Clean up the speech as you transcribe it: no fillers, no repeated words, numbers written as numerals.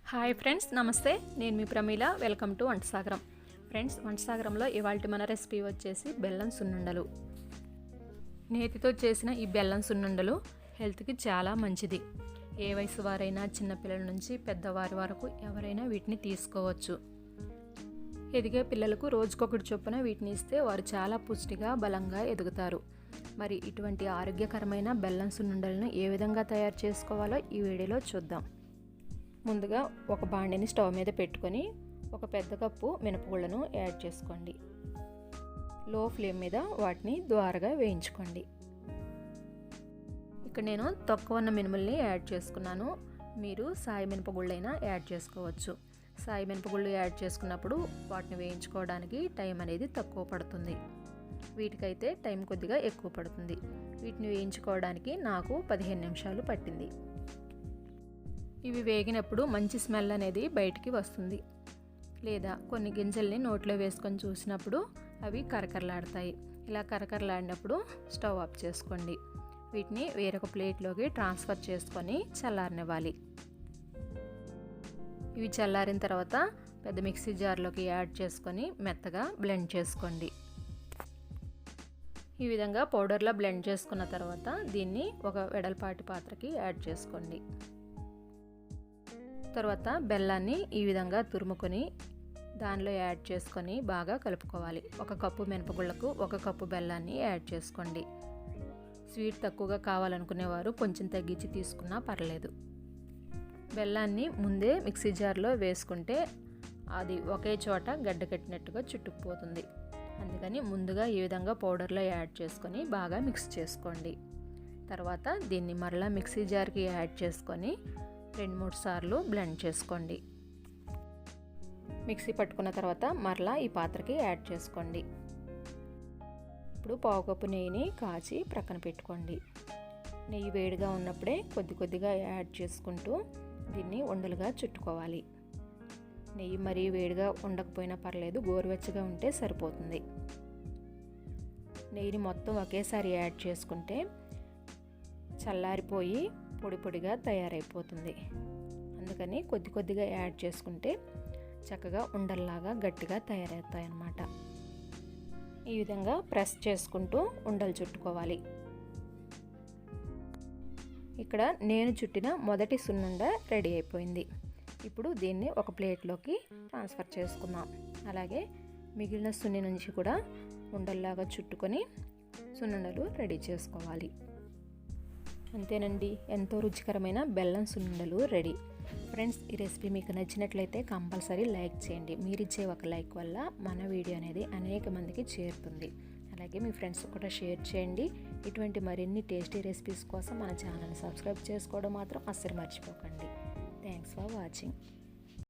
Hi friends, నమస్తే. నేను మీ Pramila. Welcome to వంట సాగరం. ఫ్రెండ్స్, వంట సాగరంలో ఇవాల్టి మన రెసిపీ వచ్చేసి బెల్లం సున్నుండలు. నేతితో చేసిన ఈ బెల్లం సున్నుండలు హెల్త్కి చాలా మంచిది. ఏ వయసు వారైనా, చిన్నపిల్లల నుంచి పెద్దవారి వరకు ఎవరైనా వీటిని తీసుకోవచ్చు. ఎదిగే పిల్లలకు రోజుకొకటి చొప్పున వీటిని ఇస్తే వారు చాలా పుష్టిగా, బలంగా ఎదుగుతారు. మరి ఇటువంటి ఆరోగ్యకరమైన బెల్లం సున్నుండలను ఏ విధంగా తయారు చేసుకోవాలో ఈ వీడియోలో చూద్దాం. ముందుగా ఒక బాండిని స్టవ్ మీద పెట్టుకొని ఒక పెద్ద కప్పు మినపగుళ్ళను యాడ్ చేసుకోండి. లో ఫ్లేమ్ మీద వాటిని ద్వారగా వేయించుకోండి. ఇక్కడ నేను తక్కువ ఉన్న మినుముల్ని యాడ్ చేసుకున్నాను. మీరు సాయి మినపగుళ్ళైనా యాడ్ చేసుకోవచ్చు. సాయి మినపగుళ్ళు యాడ్ చేసుకున్నప్పుడు వాటిని వేయించుకోవడానికి టైం అనేది తక్కువ పడుతుంది. వీటికైతే టైం కొద్దిగా ఎక్కువ పడుతుంది. వీటిని వేయించుకోవడానికి నాకు 15 నిమిషాలు పట్టింది. ఇవి వేగినప్పుడు మంచి స్మెల్ అనేది బయటికి వస్తుంది. లేదా కొన్ని గింజల్ని నోట్లో వేసుకొని చూసినప్పుడు అవి కరకరలాడతాయి. ఇలా కరకరలాడినప్పుడు స్టవ్ ఆఫ్ చేసుకోండి. వీటిని వేరొక ప్లేట్లోకి ట్రాన్స్ఫర్ చేసుకొని చల్లారనివ్వాలి. ఇవి చల్లారిన తర్వాత పెద్ద మిక్సీ జార్లోకి యాడ్ చేసుకొని మెత్తగా బ్లెండ్ చేసుకోండి. ఈ విధంగా పౌడర్లా బ్లెండ్ చేసుకున్న తర్వాత దీన్ని ఒక వెడల్పాటి పాత్రకి యాడ్ చేసుకోండి. తర్వాత బెల్లాన్ని ఈ విధంగా తురుముకొని దానిలో యాడ్ చేసుకొని బాగా కలుపుకోవాలి. ఒక కప్పు మినపగుళ్ళకు ఒక కప్పు బెల్లాన్ని యాడ్ చేసుకోండి. స్వీట్ తక్కువగా కావాలనుకునేవారు కొంచెం తగ్గించి తీసుకున్నా పర్లేదు. బెల్లాన్ని ముందే మిక్సీ జార్లో వేసుకుంటే అది ఒకే చోట గడ్డకట్టినట్టుగా చుట్టుకుపోతుంది. అందుకని ముందుగా ఈ విధంగా పౌడర్లో యాడ్ చేసుకొని బాగా మిక్స్ చేసుకోండి. తర్వాత దీన్ని మరలా మిక్సీ జార్కి యాడ్ చేసుకొని 2-3 సార్లు బ్లెండ్ చేసుకోండి. మిక్సీ పట్టుకున్న తర్వాత మరలా ఈ పాత్రకి యాడ్ చేసుకోండి. ఇప్పుడు పావు కప్పు నెయ్యిని కాచి ప్రక్కన పెట్టుకోండి. నెయ్యి వేడిగా ఉన్నప్పుడే కొద్ది కొద్దిగా యాడ్ చేసుకుంటూ దీన్ని ఉండలుగా చుట్టుకోవాలి. నెయ్యి మరీ వేడిగా ఉండకపోయినా పర్లేదు, గోరువెచ్చగా ఉంటే సరిపోతుంది. నెయ్యిని మొత్తం ఒకేసారి యాడ్ చేసుకుంటే చల్లారిపోయి పొడి పొడిగా తయారైపోతుంది. అందుకని కొద్ది కొద్దిగా యాడ్ చేసుకుంటే చక్కగా ఉండల్లాగా గట్టిగా తయారవుతాయి అన్నమాట. ఈ విధంగా ప్రెస్ చేసుకుంటూ ఉండలు చుట్టుకోవాలి. ఇక్కడ నేను చుట్టిన మొదటి సున్నుండ రెడీ అయిపోయింది. ఇప్పుడు దీన్ని ఒక ప్లేట్లోకి ట్రాన్స్ఫర్ చేసుకుందాం. అలాగే మిగిలిన సున్ని నుంచి కూడా ఉండల్లాగా చుట్టుకొని సున్నుండలు రెడీ చేసుకోవాలి. అంతేనండి, ఎంతో రుచికరమైన బెల్లం సున్నుండలు రెడీ. ఫ్రెండ్స్, ఈ రెసిపీ మీకు నచ్చినట్లయితే కంపల్సరీ లైక్ చేయండి. మీరిచ్చే ఒక లైక్ వల్ల మన వీడియో అనేది అనేక మందికి చేరుతుంది. అలాగే మీ ఫ్రెండ్స్ కూడా షేర్ చేయండి. ఇటువంటి మరిన్ని టేస్టీ రెసిపీస్ కోసం మన ఛానల్ని సబ్స్క్రైబ్ చేసుకోవడం మాత్రం అస్సలు మర్చిపోకండి. Thanks for watching.